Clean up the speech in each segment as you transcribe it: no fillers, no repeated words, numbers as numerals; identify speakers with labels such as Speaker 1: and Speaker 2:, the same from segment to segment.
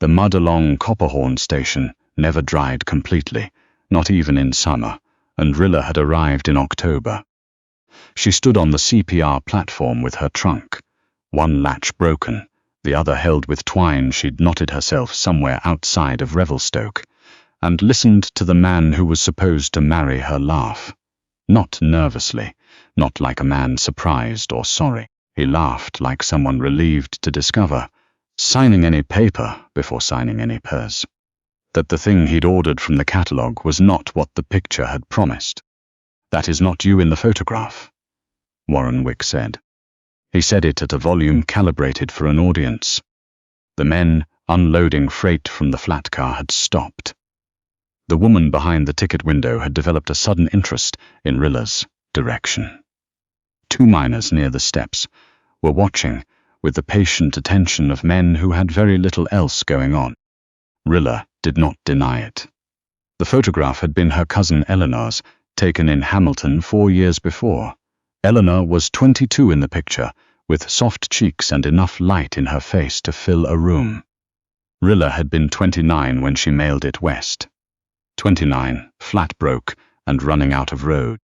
Speaker 1: The mud along Copperhorn Station never dried completely, not even in summer, and Rilla had arrived in October. She stood on the CPR platform with her trunk, one latch broken, the other held with twine she'd knotted herself somewhere outside of Revelstoke, and listened to the man who was supposed to marry her laugh. Not nervously, not like a man surprised or sorry. He laughed like someone relieved to discover, signing any paper before signing any purse, that the thing he'd ordered from the catalogue was not what the picture had promised. "That is not you in the photograph," Warren Wick said. He said it at a volume calibrated for an audience. The men unloading freight from the flat car had stopped. The woman behind the ticket window had developed a sudden interest in Rilla's direction. Two miners near the steps were watching with the patient attention of men who had very little else going on. Rilla did not deny it. The photograph had been her cousin Eleanor's, taken in Hamilton 4 years before. Eleanor was 22 in the picture, with soft cheeks and enough light in her face to fill a room. Rilla had been 29 when she mailed it west. 29, flat broke, and running out of road.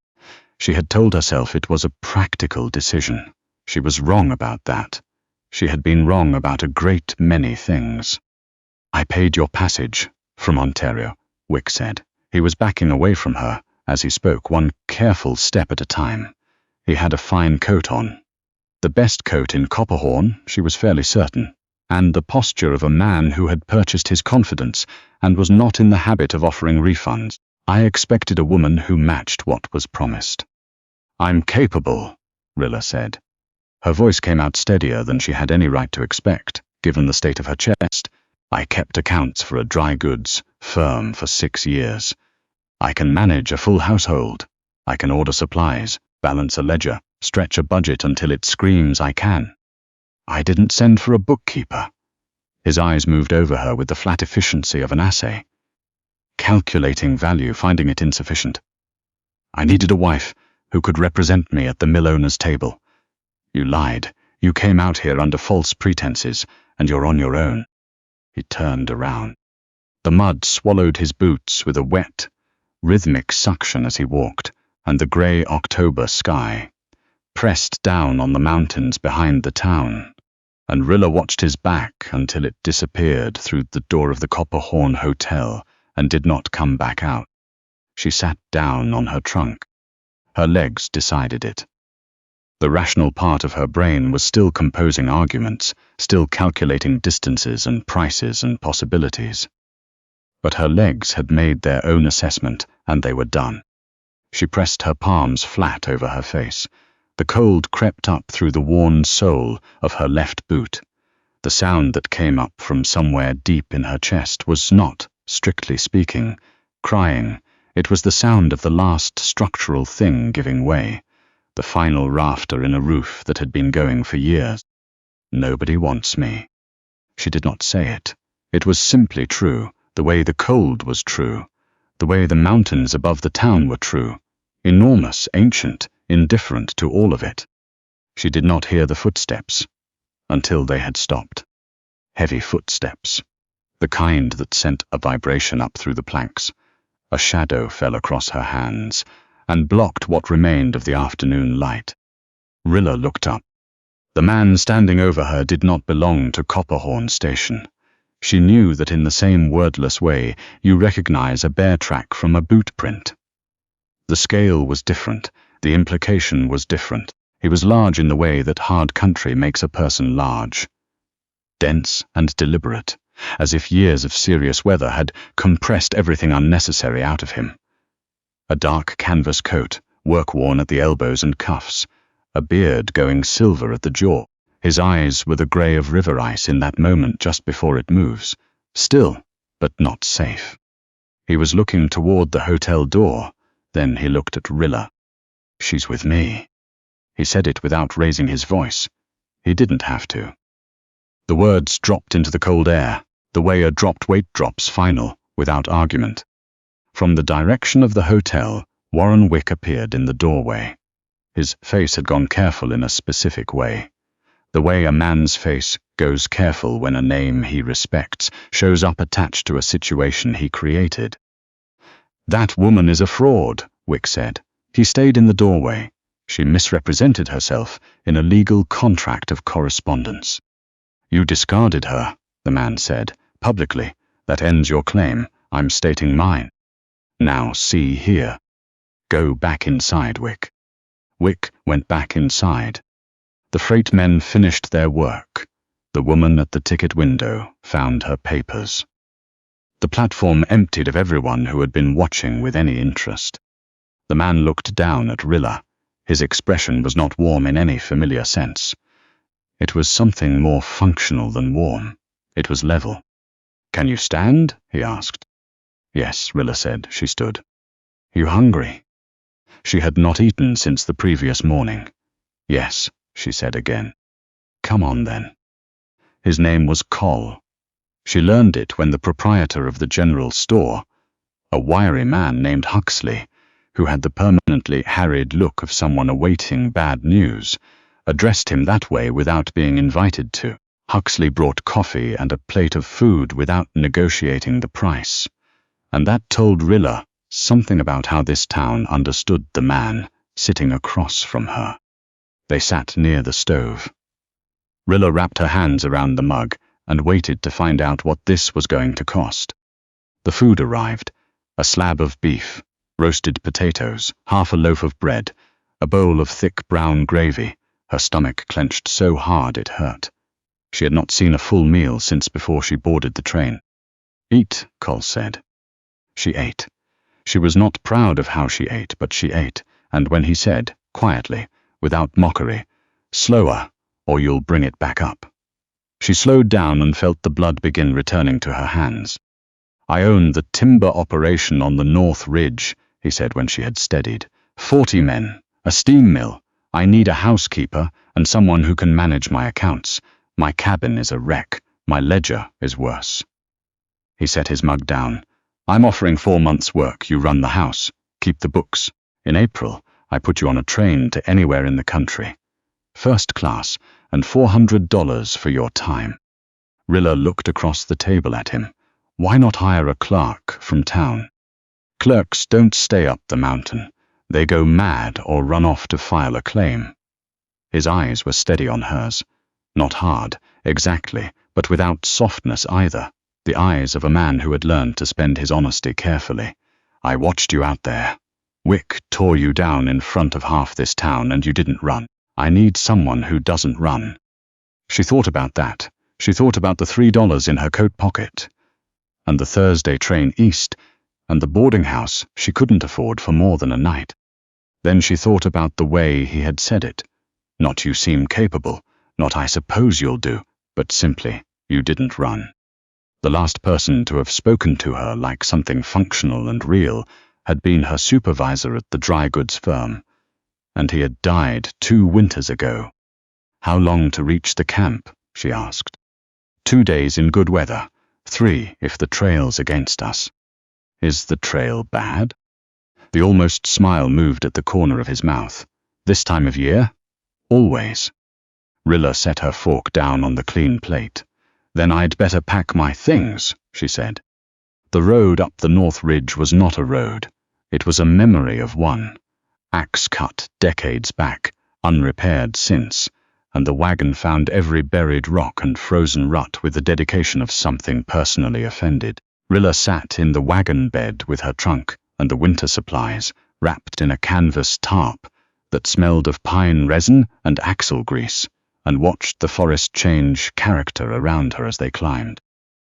Speaker 1: She had told herself it was a practical decision. She was wrong about that. She had been wrong about a great many things. "I paid your passage from Ontario," Wick said. He was backing away from her as he spoke, one careful step at a time. He had a fine coat on. The best coat in Copperhorn, she was fairly certain, and the posture of a man who had purchased his confidence and was not in the habit of offering refunds. "I expected a woman who matched what was promised." "I'm capable," Rilla said. Her voice came out steadier than she had any right to expect, given the state of her chest. "I kept accounts for a dry goods firm for 6 years. I can manage a full household. I can order supplies, balance a ledger, stretch a budget until it screams I can. I didn't send for a bookkeeper." His eyes moved over her with the flat efficiency of an assay, calculating value, finding it insufficient. "I needed a wife who could represent me at the mill owner's table. You lied. You came out here under false pretenses, and you're on your own." He turned around. The mud swallowed his boots with a wet, rhythmic suction as he walked, and the grey October sky pressed down on the mountains behind the town, and Rilla watched his back until it disappeared through the door of the Copperhorn Hotel and did not come back out. She sat down on her trunk. Her legs decided it. The rational part of her brain was still composing arguments, still calculating distances and prices and possibilities. But her legs had made their own assessment, and they were done. She pressed her palms flat over her face. The cold crept up through the worn sole of her left boot. The sound that came up from somewhere deep in her chest was not, strictly speaking, crying. It was the sound of the last structural thing giving way, the final rafter in a roof that had been going for years. "Nobody wants me." She did not say it. It was simply true, the way the cold was true, the way the mountains above the town were true, enormous, ancient, indifferent to all of it. She did not hear the footsteps until they had stopped. Heavy footsteps, the kind that sent a vibration up through the planks. A shadow fell across her hands and blocked what remained of the afternoon light. Rilla looked up. The man standing over her did not belong to Copperhorn Station. She knew that in the same wordless way you recognize a bear track from a boot print. The scale was different, the implication was different. He was large in the way that hard country makes a person large. Dense and deliberate, as if years of serious weather had compressed everything unnecessary out of him. A dark canvas coat, work-worn at the elbows and cuffs, a beard going silver at the jaw. His eyes were the grey of river ice in that moment just before it moves, still, but not safe. He was looking toward the hotel door, then he looked at Rilla. "She's with me." He said it without raising his voice. He didn't have to. The words dropped into the cold air, the way a dropped weight drops, final, without argument. From the direction of the hotel, Warren Wick appeared in the doorway. His face had gone careful in a specific way. The way a man's face goes careful when a name he respects shows up attached to a situation he created. "That woman is a fraud," Wick said. He stayed in the doorway. She misrepresented herself in a legal contract of correspondence. "You discarded her," the man said, publicly. "That ends your claim. I'm stating mine. Now see here." "Go back inside, Wick." Wick went back inside. The freight men finished their work. The woman at the ticket window found her papers. The platform emptied of everyone who had been watching with any interest. The man looked down at Rilla. His expression was not warm in any familiar sense. It was something more functional than warm. It was level. "Can you stand?" he asked. "Yes," Rilla said. She stood. "You hungry?" She had not eaten since the previous morning. "Yes," she said again. "Come on then." His name was Coll. She learned it when the proprietor of the general store, a wiry man named Huxley, who had the permanently harried look of someone awaiting bad news, addressed him that way without being invited to. Huxley brought coffee and a plate of food without negotiating the price, and that told Rilla something about how this town understood the man sitting across from her. They sat near the stove. Rilla wrapped her hands around the mug and waited to find out what this was going to cost. The food arrived: a slab of beef, roasted potatoes, half a loaf of bread, a bowl of thick brown gravy. Her stomach clenched so hard it hurt. She had not seen a full meal since before she boarded the train. "Eat," Coll said. She ate. She was not proud of how she ate, but she ate, and when he said, quietly, without mockery, "Slower, or you'll bring it back up," she slowed down and felt the blood begin returning to her hands. "I own the timber operation on the North Ridge," he said when she had steadied. 40 men, a steam mill. I need a housekeeper and someone who can manage my accounts. My cabin is a wreck. My ledger is worse." He set his mug down. "I'm offering 4 months' work. You run the house. Keep the books. In April, I put you on a train to anywhere in the country. First class, and $400 for your time." Rilla looked across the table at him. Why not hire a clerk from town? Clerks don't stay up the mountain. They go mad or run off to file a claim. His eyes were steady on hers. Not hard, exactly, but without softness either. The eyes of a man who had learned to spend his honesty carefully. "I watched you out there. Wick tore you down in front of half this town and you didn't run. I need someone who doesn't run." She thought about that. She thought about the $3 in her coat pocket, and the Thursday train east, and the boarding house she couldn't afford for more than a night. Then she thought about the way he had said it. Not "you seem capable," not "I suppose you'll do," but simply, "you didn't run." The last person to have spoken to her like something functional and real had been her supervisor at the dry goods firm, and he had died 2 winters ago. "How long to reach the camp?" she asked. 2 days in good weather, 3 if the trail's against us." "Is the trail bad?" The almost smile moved at the corner of his mouth. "This time of year?" "Always." Rilla set her fork down on the clean plate. "Then I'd better pack my things," she said. The road up the North Ridge was not a road. It was a memory of one. Axe cut decades back, unrepaired since, and the wagon found every buried rock and frozen rut with the dedication of something personally offended. Rilla sat in the wagon bed with her trunk and the winter supplies, wrapped in a canvas tarp that smelled of pine resin and axle grease, and watched the forest change character around her as they climbed.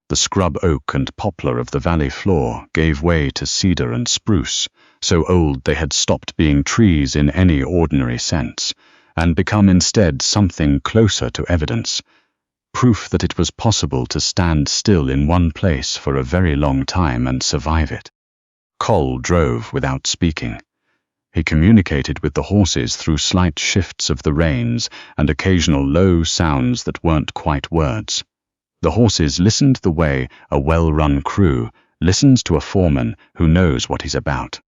Speaker 1: The scrub oak and poplar of the valley floor gave way to cedar and spruce, so old they had stopped being trees in any ordinary sense, and become instead something closer to evidence, proof that it was possible to stand still in one place for a very long time and survive it. Coll drove without speaking. He communicated with the horses through slight shifts of the reins and occasional low sounds that weren't quite words. The horses listened the way a well-run crew listens to a foreman who knows what he's about.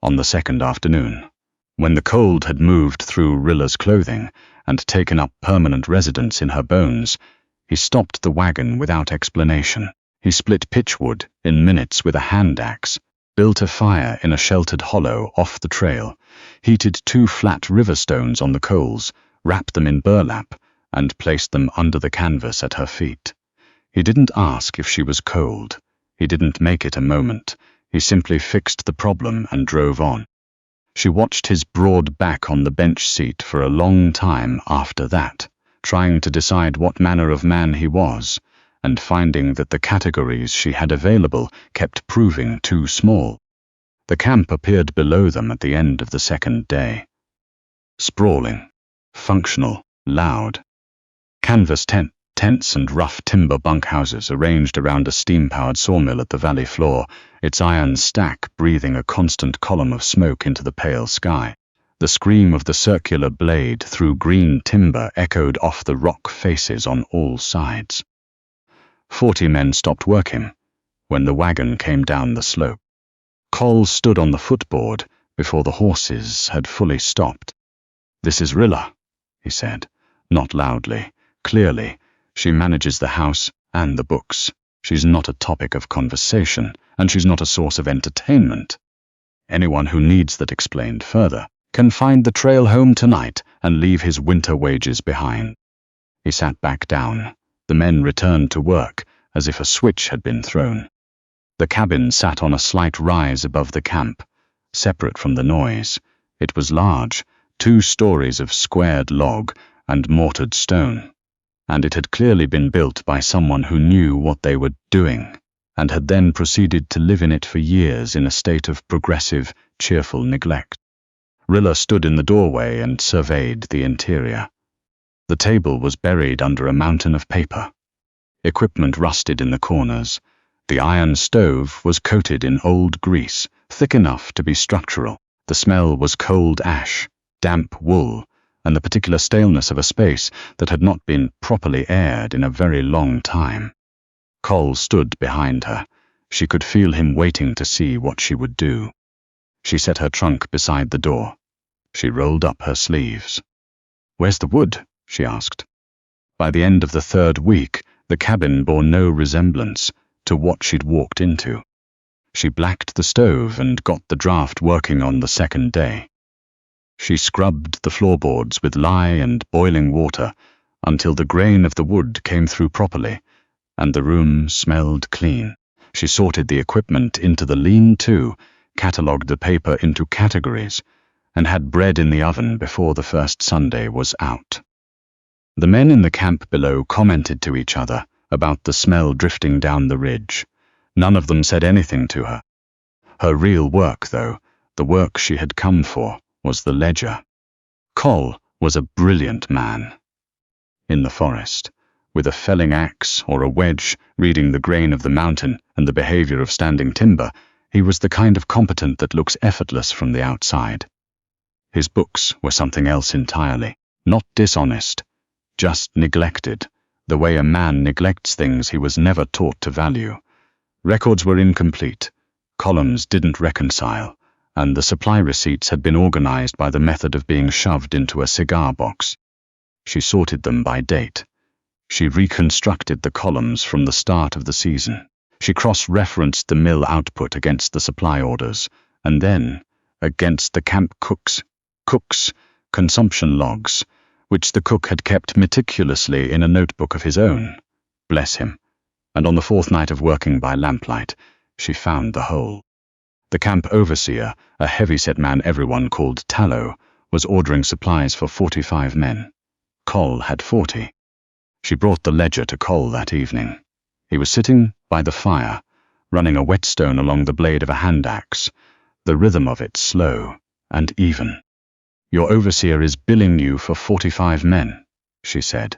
Speaker 1: On the second afternoon, When the cold had moved through Rilla's clothing and taken up permanent residence in her bones, he stopped the wagon without explanation. He split pitchwood in minutes with a hand axe, built a fire in a sheltered hollow off the trail, heated 2 flat river stones on the coals, wrapped them in burlap, and placed them under the canvas at her feet. He didn't ask if she was cold. He didn't make it a moment. He simply fixed the problem and drove on. She watched his broad back on the bench seat for a long time after that, trying to decide what manner of man he was, and finding that the categories she had available kept proving too small. The camp appeared below them at the end of the second day. Sprawling, functional, loud. Canvas tents and rough timber bunkhouses arranged around a steam-powered sawmill at the valley floor, its iron stack breathing a constant column of smoke into the pale sky. The scream of the circular blade through green timber echoed off the rock faces on all sides. 40 men stopped working when the wagon came down the slope. Cole stood on the footboard before the horses had fully stopped. "This is Rilla," he said, not loudly, clearly. "She manages the house and the books. She's not a topic of conversation, and she's not a source of entertainment. Anyone who needs that explained further can find the trail home tonight and leave his winter wages behind." He sat back down. The men returned to work, as if a switch had been thrown. The cabin sat on a slight rise above the camp, separate from the noise. It was large, 2 stories of squared log and mortared stone, and it had clearly been built by someone who knew what they were doing, and had then proceeded to live in it for years in a state of progressive, cheerful neglect. Rilla stood in the doorway and surveyed the interior. The table was buried under a mountain of paper. Equipment rusted in the corners. The iron stove was coated in old grease, thick enough to be structural. The smell was cold ash, damp wool, and the particular staleness of a space that had not been properly aired in a very long time. Cole stood behind her. She could feel him waiting to see what she would do. She set her trunk beside the door. She rolled up her sleeves. "Where's the wood?" she asked. By the end of the 3rd week, the cabin bore no resemblance to what she'd walked into. She blacked the stove and got the draft working on the 2nd day. She scrubbed the floorboards with lye and boiling water until the grain of the wood came through properly, and the room smelled clean. She sorted the equipment into the lean-to, catalogued the paper into categories, and had bread in the oven before the first Sunday was out. The men in the camp below commented to each other about the smell drifting down the ridge. None of them said anything to her. Her real work, though, the work she had come for, was the ledger. Cole was a brilliant man. In the forest, with a felling axe or a wedge, reading the grain of the mountain and the behavior of standing timber, he was the kind of competent that looks effortless from the outside. His books were something else entirely, not dishonest, just neglected, the way a man neglects things he was never taught to value. Records were incomplete, columns didn't reconcile, and the supply receipts had been organized by the method of being shoved into a cigar box. She sorted them by date. She reconstructed the columns from the start of the season. She cross-referenced the mill output against the supply orders, and then against the camp cook's consumption logs, which the cook had kept meticulously in a notebook of his own. Bless him. And on the 4th night of working by lamplight, she found the hole. The camp overseer, a heavy-set man everyone called Tallow, was ordering supplies for 45 men. Cole had 40. She brought the ledger to Cole that evening. He was sitting by the fire, running a whetstone along the blade of a hand axe, the rhythm of it slow and even. "Your overseer is billing you for 45 men," she said.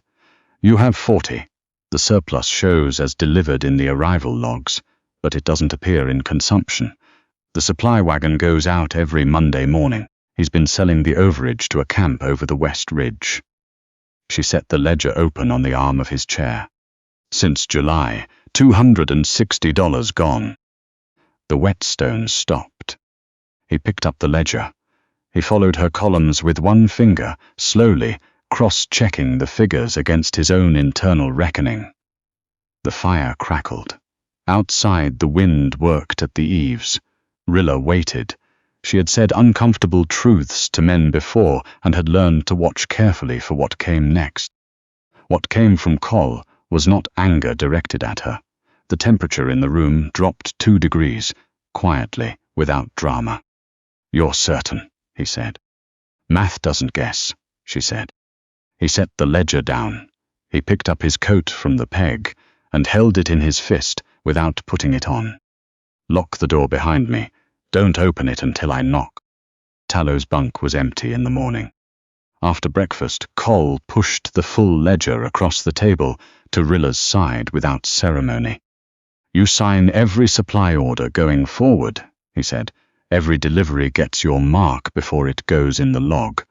Speaker 1: "You have 40. The surplus shows as delivered in the arrival logs, but it doesn't appear in consumption. The supply wagon goes out every Monday morning. He's been selling the overage to a camp over the West Ridge." She set the ledger open on the arm of his chair. "Since July, $260 gone." The whetstone stopped. He picked up the ledger. He followed her columns with one finger, slowly, cross-checking the figures against his own internal reckoning. The fire crackled. Outside, the wind worked at the eaves. Rilla waited. She had said uncomfortable truths to men before and had learned to watch carefully for what came next. What came from Coll was not anger directed at her. The temperature in the room dropped 2 degrees, quietly, without drama. "You're certain," he said. "Math doesn't guess," she said. He set the ledger down. He picked up his coat from the peg and held it in his fist without putting it on. "Lock the door behind me. Don't open it until I knock." Tallow's bunk was empty in the morning. After breakfast, Coll pushed the full ledger across the table to Rilla's side without ceremony. "You sign every supply order going forward," he said. "Every delivery gets your mark before it goes in the log.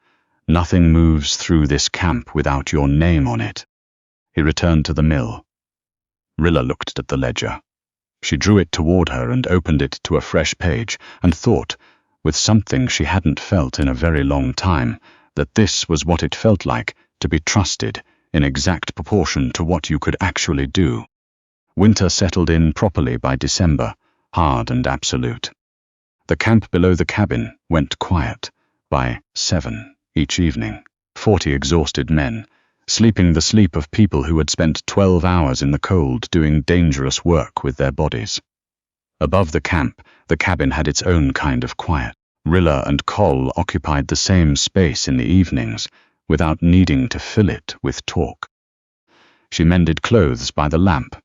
Speaker 1: Nothing moves through this camp without your name on it." He returned to the mill. Rilla looked at the ledger. She drew it toward her and opened it to a fresh page, and thought, with something she hadn't felt in a very long time, that this was what it felt like to be trusted in exact proportion to what you could actually do. Winter settled in properly by December, hard and absolute. The camp below the cabin went quiet by 7 each evening, 40 exhausted men, sleeping the sleep of people who had spent 12 hours in the cold doing dangerous work with their bodies. Above the camp, the cabin had its own kind of quiet. Rilla and Coll occupied the same space in the evenings, without needing to fill it with talk. She mended clothes by the lamp.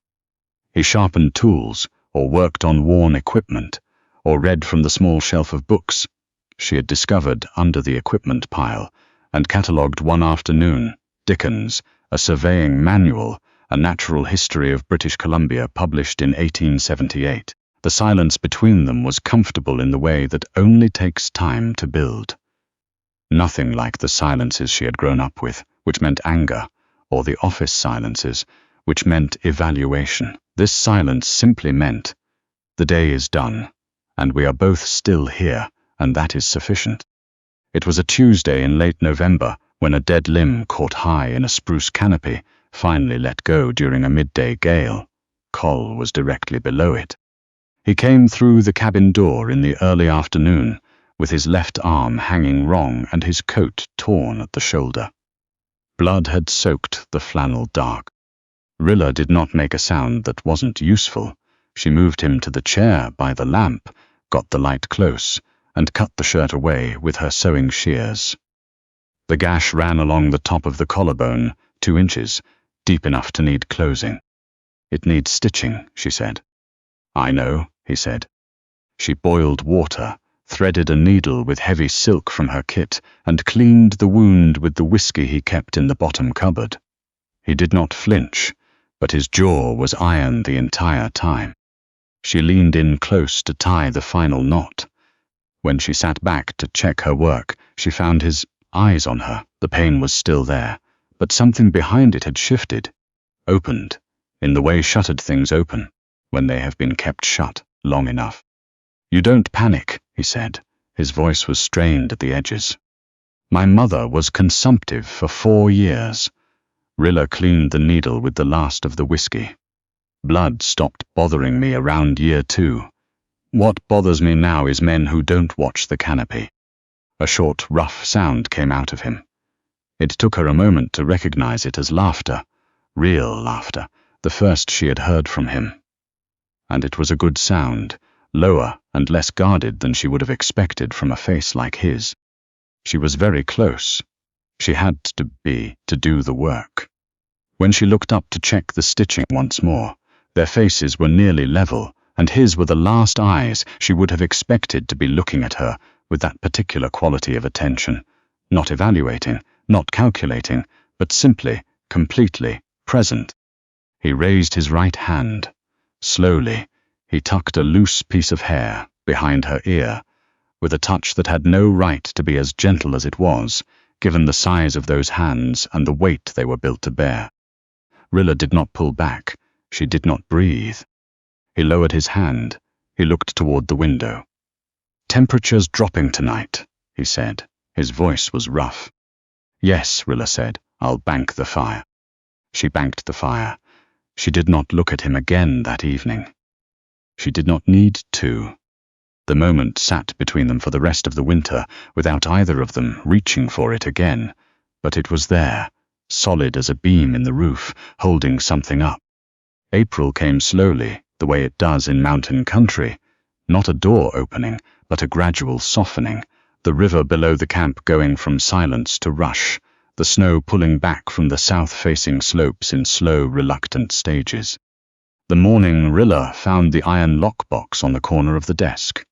Speaker 1: He sharpened tools, or worked on worn equipment, or read from the small shelf of books she had discovered under the equipment pile, and catalogued one afternoon Dickens, a surveying manual, a natural history of British Columbia published in 1878. The silence between them was comfortable in the way that only takes time to build. Nothing like the silences she had grown up with, which meant anger, or the office silences, which meant evaluation. This silence simply meant, "The day is done, and we are both still here, and that is sufficient." It was a Tuesday in late November when a dead limb caught high in a spruce canopy finally let go during a midday gale. Coll was directly below it. He came through the cabin door in the early afternoon, with his left arm hanging wrong and his coat torn at the shoulder. Blood had soaked the flannel dark. Rilla did not make a sound that wasn't useful. She moved him to the chair by the lamp, got the light close, and cut the shirt away with her sewing shears. The gash ran along the top of the collarbone, 2 inches, deep enough to need closing. "It needs stitching," she said. "I know," he said. She boiled water, threaded a needle with heavy silk from her kit, and cleaned the wound with the whiskey he kept in the bottom cupboard. He did not flinch, but his jaw was iron the entire time. She leaned in close to tie the final knot. When she sat back to check her work, she found his eyes on her. The pain was still there, but something behind it had shifted, opened, in the way shuttered things open, when they have been kept shut long enough. "You don't panic," he said. His voice was strained at the edges. "My mother was consumptive for 4 years. Rilla cleaned the needle with the last of the whiskey. "Blood stopped bothering me around year 2. What bothers me now is men who don't watch the canopy." A short, rough sound came out of him. It took her a moment to recognize it as laughter, real laughter, the first she had heard from him. And it was a good sound, lower and less guarded than she would have expected from a face like his. She was very close. She had to be to do the work. When she looked up to check the stitching once more, their faces were nearly level, and his were the last eyes she would have expected to be looking at her with that particular quality of attention, not evaluating, not calculating, but simply, completely present. He raised his right hand. Slowly, he tucked a loose piece of hair behind her ear, with a touch that had no right to be as gentle as it was, given the size of those hands and the weight they were built to bear. Rilla did not pull back. She did not breathe. He lowered his hand. He looked toward the window. "Temperature's dropping tonight," he said. His voice was rough. "Yes," Rilla said, "I'll bank the fire." She banked the fire. She did not look at him again that evening. She did not need to. The moment sat between them for the rest of the winter, without either of them reaching for it again, but it was there, solid as a beam in the roof, holding something up. April came slowly, the way it does in mountain country, not a door opening, but a gradual softening, the river below the camp going from silence to rush, the snow pulling back from the south-facing slopes in slow, reluctant stages. The morning Rilla found the iron lockbox on the corner of the desk.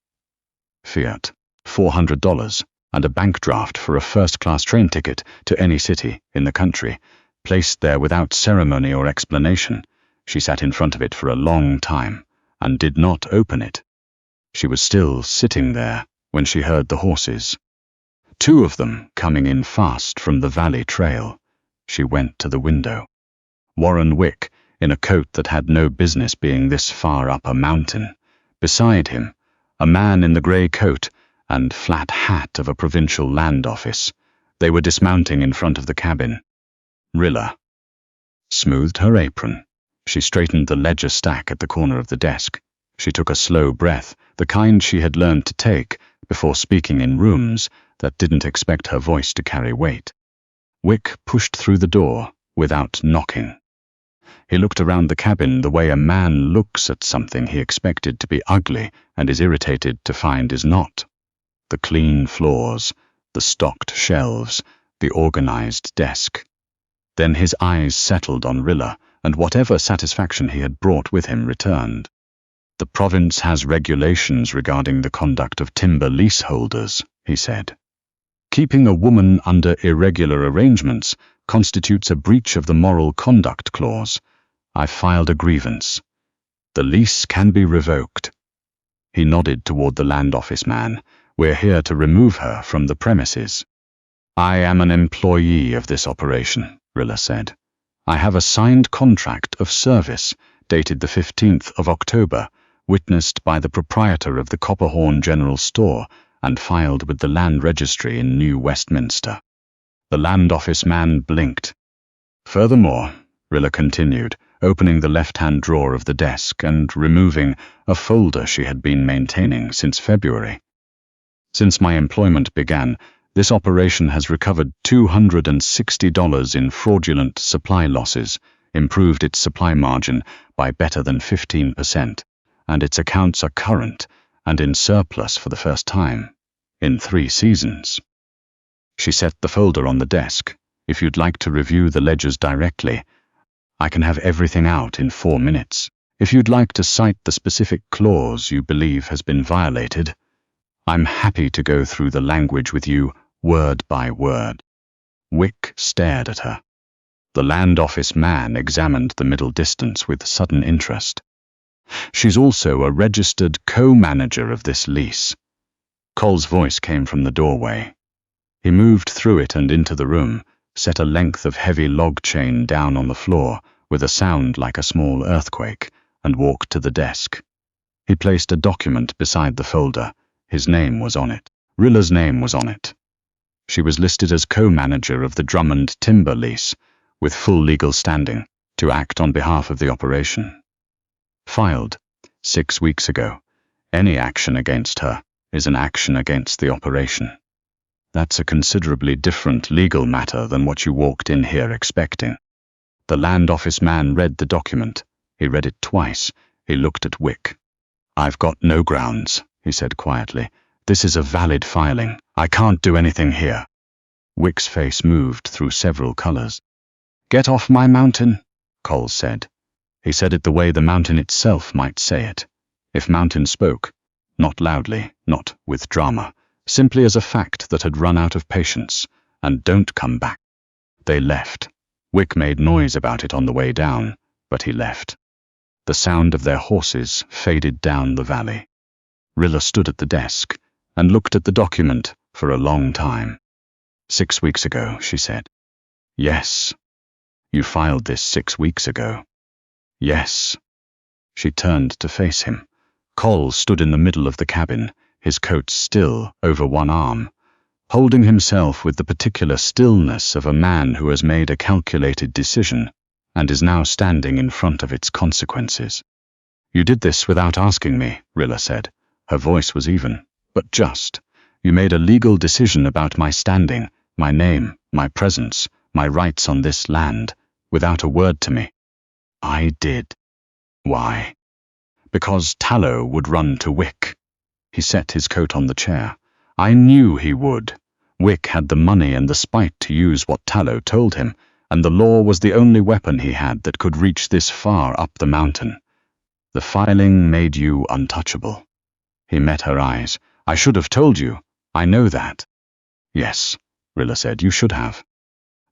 Speaker 1: Fiat, $400, and a bank draft for a first-class train ticket to any city in the country, placed there without ceremony or explanation. She sat in front of it for a long time, and did not open it. She was still sitting there when she heard the horses. 2 of them coming in fast from the valley trail. She went to the window. Warren Wick, in a coat that had no business being this far up a mountain. Beside him, a man in the grey coat and flat hat of a provincial land office. They were dismounting in front of the cabin. Rilla smoothed her apron. She straightened the ledger stack at the corner of the desk. She took a slow breath, the kind she had learned to take before speaking in rooms that didn't expect her voice to carry weight. Wick pushed through the door without knocking. He looked around the cabin the way a man looks at something he expected to be ugly and is irritated to find is not. The clean floors, the stocked shelves, the organized desk. Then his eyes settled on Rilla, and whatever satisfaction he had brought with him returned. "The province has regulations regarding the conduct of timber leaseholders," he said. "Keeping a woman under irregular arrangements constitutes a breach of the moral conduct clause. I filed a grievance. The lease can be revoked." He nodded toward the land office man. "We're here to remove her from the premises." "I am an employee of this operation," Rilla said. "I have a signed contract of service dated the 15th of October, witnessed by the proprietor of the Copperhorn General Store and filed with the Land Registry in New Westminster." The land office man blinked. "Furthermore," Rilla continued, opening the left-hand drawer of the desk and removing a folder she had been maintaining since February. "Since my employment began, this operation has recovered $260 in fraudulent supply losses, improved its supply margin by better than 15%, and its accounts are current and in surplus for the first time in 3 seasons. She set the folder on the desk. "If you'd like to review the ledgers directly, I can have everything out in 4 minutes. If you'd like to cite the specific clause you believe has been violated, I'm happy to go through the language with you word by word." Wick stared at her. The land office man examined the middle distance with sudden interest. "She's also a registered co-manager of this lease." Cole's voice came from the doorway. He moved through it and into the room, set a length of heavy log chain down on the floor with a sound like a small earthquake, and walked to the desk. He placed a document beside the folder. His name was on it. Rilla's name was on it. She was listed as co-manager of the Drummond timber lease, with full legal standing, to act on behalf of the operation. Filed 6 weeks ago. Any action against her is an action against the operation. That's a considerably different legal matter than what you walked in here expecting. The land office man read the document. He read it twice. He looked at Wick. "I've got no grounds," he said quietly. "This is a valid filing. I can't do anything here." Wick's face moved through several colors. "Get off my mountain," Cole said. He said it the way the mountain itself might say it. If mountain spoke, not loudly, not with drama, simply as a fact that had run out of patience, and don't come back. They left. Wick made noise about it on the way down, but he left. The sound of their horses faded down the valley. Rilla stood at the desk and looked at the document for a long time. 6 weeks ago, she said. "Yes." "You filed this 6 weeks ago." "Yes." She turned to face him. Cole stood in the middle of the cabin, his coat still over one arm. holding himself with the particular stillness of a man who has made a calculated decision and is now standing in front of its consequences. "You did this without asking me," Rilla said. Her voice was even, but just. "You made a legal decision about my standing, my name, my presence, my rights on this land, without a word to me." "I did." "Why?" "Because Tallow would run to Wick." He set his coat on the chair. "I knew he would. Wick had the money and the spite to use what Tallow told him, and the law was the only weapon he had that could reach this far up the mountain. The filing made you untouchable." He met her eyes. "I should have told you. I know that." "Yes," Rilla said, "you should have."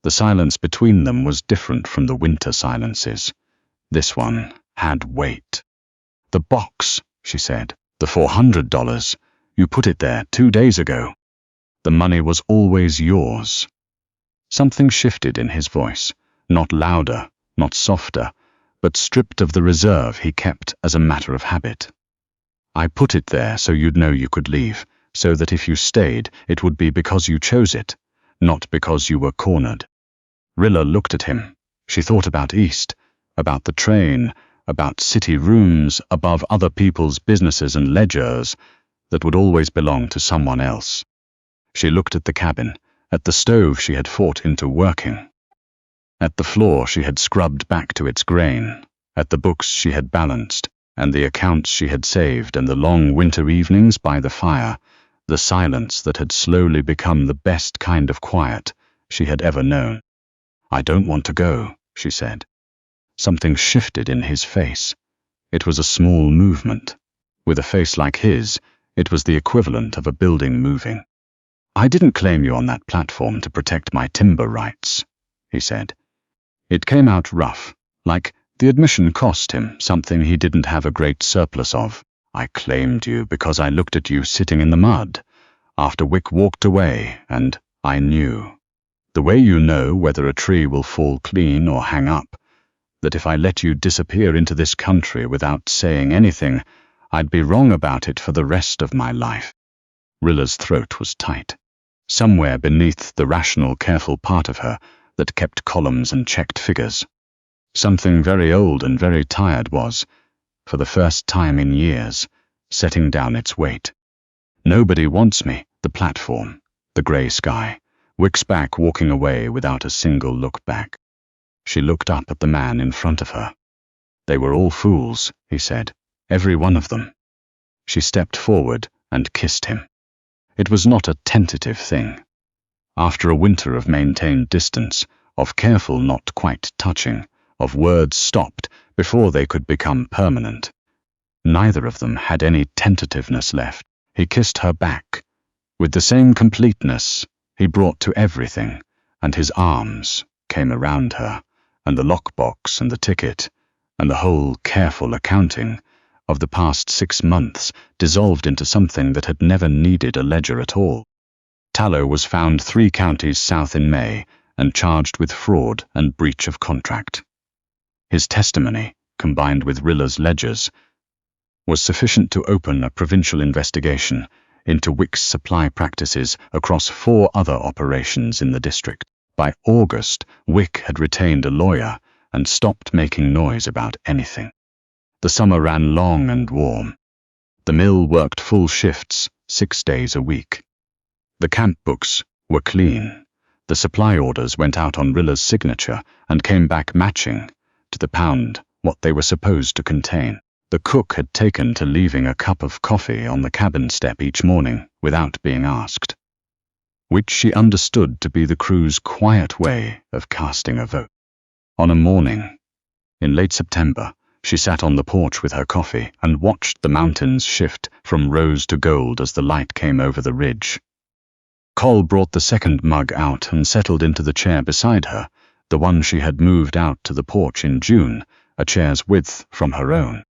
Speaker 1: The silence between them was different from the winter silences. This one had weight. "The box," she said. "The $400. You put it there 2 days ago. The money was always yours." Something shifted in his voice, not louder, not softer, but stripped of the reserve he kept as a matter of habit. "I put it there so you'd know you could leave, so that if you stayed, it would be because you chose it, not because you were cornered." Rilla looked at him. She thought about East, about the train, about city rooms above other people's businesses and ledgers that would always belong to someone else. She looked at the cabin, at the stove she had fought into working, at the floor she had scrubbed back to its grain, at the books she had balanced, and the accounts she had saved, and the long winter evenings by the fire, the silence that had slowly become the best kind of quiet she had ever known. "I don't want to go," she said. Something shifted in his face. It was a small movement. With a face like his, it was the equivalent of a building moving. "I didn't claim you on that platform to protect my timber rights," he said. It came out rough, like the admission cost him something he didn't have a great surplus of. "I claimed you because I looked at you sitting in the mud, after Wick walked away, and I knew. The way you know whether a tree will fall clean or hang up, that if I let you disappear into this country without saying anything, I'd be wrong about it for the rest of my life." Rilla's throat was tight. Somewhere beneath the rational, careful part of her that kept columns and checked figures, something very old and very tired was, for the first time in years, setting down its weight. "Nobody wants me," the platform, the grey sky, Wick's back walking away without a single look back. She looked up at the man in front of her. "They were all fools," he said, "every one of them." She stepped forward and kissed him. It was not a tentative thing. After a winter of maintained distance, of careful not quite touching, of words stopped before they could become permanent, neither of them had any tentativeness left. He kissed her back, with the same completeness he brought to everything, and his arms came around her, and the lockbox and the ticket, and the whole careful accounting of the past 6 months dissolved into something that had never needed a ledger at all. Tallow was found 3 counties south in May and charged with fraud and breach of contract. His testimony, combined with Rilla's ledgers, was sufficient to open a provincial investigation into Wick's supply practices across 4 other operations in the district. By August, Wick had retained a lawyer and stopped making noise about anything. The summer ran long and warm. The mill worked full shifts, 6 days a week. The camp books were clean. The supply orders went out on Rilla's signature and came back matching, to the pound, what they were supposed to contain. The cook had taken to leaving a cup of coffee on the cabin step each morning without being asked, which she understood to be the crew's quiet way of casting a vote. On a morning, in late September, she sat on the porch with her coffee and watched the mountains shift from rose to gold as the light came over the ridge. Cole brought the second mug out and settled into the chair beside her, the one she had moved out to the porch in June, a chair's width from her own.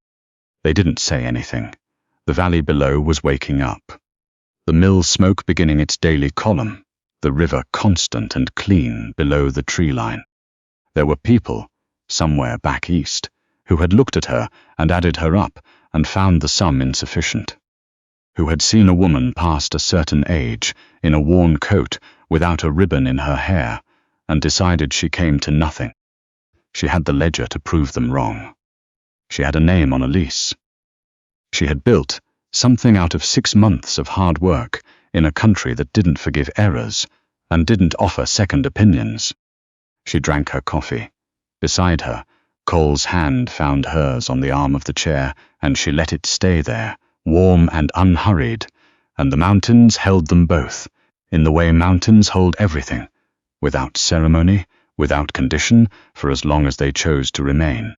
Speaker 1: They didn't say anything. The valley below was waking up. The mill smoke beginning its daily column, the river constant and clean below the tree line. There were people, somewhere back east, who had looked at her and added her up and found the sum insufficient, who had seen a woman past a certain age, in a worn coat, without a ribbon in her hair, and decided she came to nothing. She had the ledger to prove them wrong. She had a name on a lease. She had built something out of 6 months of hard work in a country that didn't forgive errors and didn't offer second opinions. She drank her coffee. Beside her, Cole's hand found hers on the arm of the chair, and she let it stay there, warm and unhurried, and the mountains held them both, in the way mountains hold everything, without ceremony, without condition, for as long as they chose to remain.